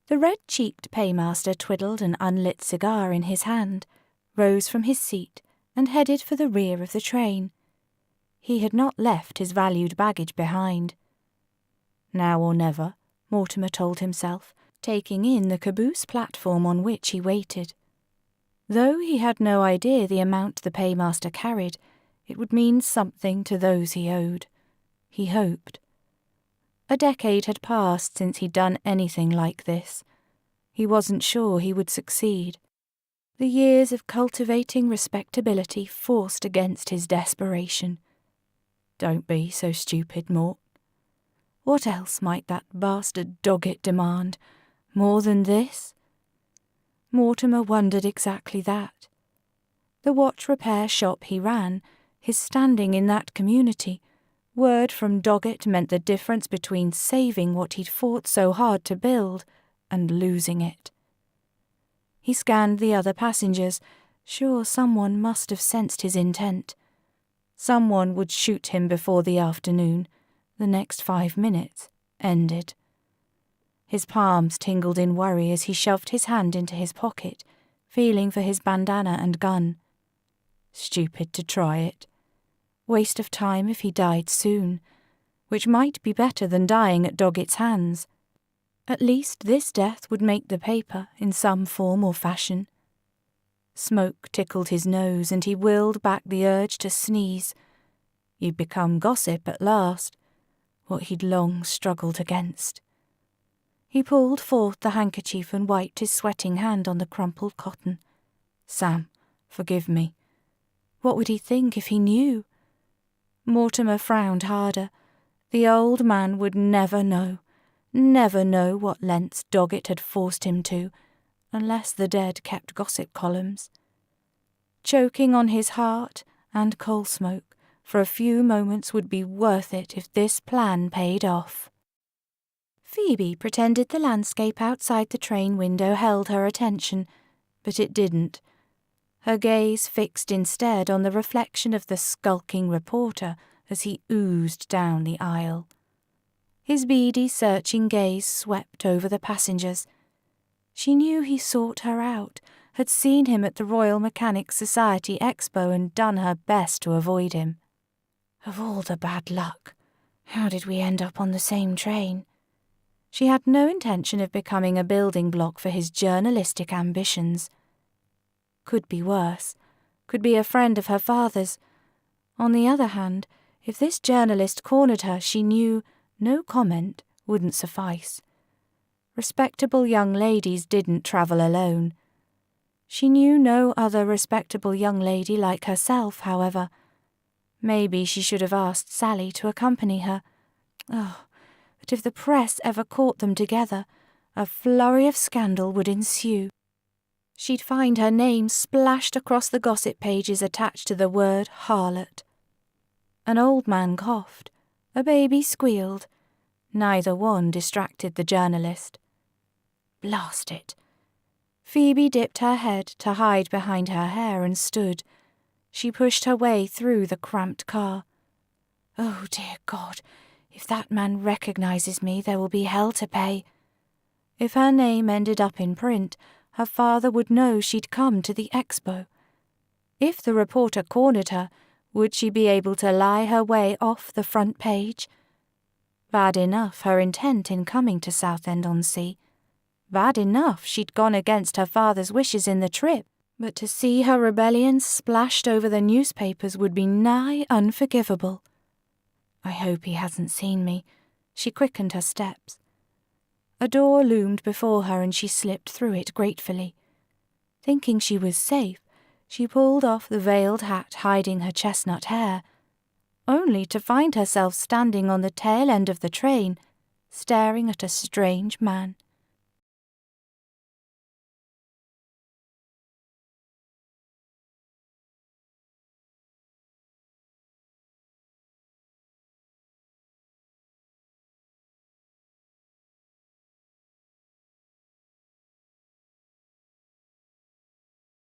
The red-cheeked paymaster twiddled an unlit cigar in his hand, rose from his seat, and headed for the rear of the train. He had not left his valued baggage behind. Now or never, Mortimer told himself, taking in the caboose platform on which he waited. Though he had no idea the amount the paymaster carried, it would mean something to those he owed. He hoped. A decade had passed since he'd done anything like this. He wasn't sure he would succeed. The years of cultivating respectability forced against his desperation. Don't be so stupid, Mort. What else might that bastard Doggett demand? More than this? Mortimer wondered exactly that. The watch repair shop he ran, his standing in that community, word from Doggett meant the difference between saving what he'd fought so hard to build and losing it. He scanned the other passengers, sure someone must have sensed his intent. Someone would shoot him before the afternoon. The next 5 minutes ended. His palms tingled in worry as he shoved his hand into his pocket, feeling for his bandana and gun. Stupid to try it. Waste of time if he died soon, which might be better than dying at Doggett's hands. At least this death would make the paper in some form or fashion. Smoke tickled his nose and he willed back the urge to sneeze. You'd become gossip at last, what he'd long struggled against. He pulled forth the handkerchief and wiped his sweating hand on the crumpled cotton. Sam, forgive me. What would he think if he knew? Mortimer frowned harder. The old man would never know what lengths Doggett had forced him to, unless the dead kept gossip columns. Choking on his heart and coal smoke for a few moments would be worth it if this plan paid off. Phoebe pretended the landscape outside the train window held her attention, but it didn't. Her gaze fixed instead on the reflection of the skulking reporter as he oozed down the aisle. His beady, searching gaze swept over the passengers. She knew he sought her out, had seen him at the Royal Mechanics' Society Expo and done her best to avoid him. Of all the bad luck, how did we end up on the same train? She had no intention of becoming a building block for his journalistic ambitions. Could be worse, could be a friend of her father's. On the other hand, if this journalist cornered her, she knew no comment wouldn't suffice. Respectable young ladies didn't travel alone. She knew no other respectable young lady like herself, however. Maybe she should have asked Sally to accompany her. Oh, but if the press ever caught them together, a flurry of scandal would ensue. She'd find her name splashed across the gossip pages attached to the word harlot. An old man coughed. A baby squealed. Neither one distracted the journalist. Blast it. Phoebe dipped her head to hide behind her hair and stood. She pushed her way through the cramped car. Oh, dear God, if that man recognizes me, there will be hell to pay. If her name ended up in print, her father would know she'd come to the expo. If the reporter cornered her, would she be able to lie her way off the front page? Bad enough her intent in coming to Southend-on-Sea. Bad enough she'd gone against her father's wishes in the trip, but to see her rebellion splashed over the newspapers would be nigh unforgivable. I hope he hasn't seen me. She quickened her steps. A door loomed before her and she slipped through it gratefully. Thinking she was safe, she pulled off the veiled hat hiding her chestnut hair, only to find herself standing on the tail end of the train, staring at a strange man.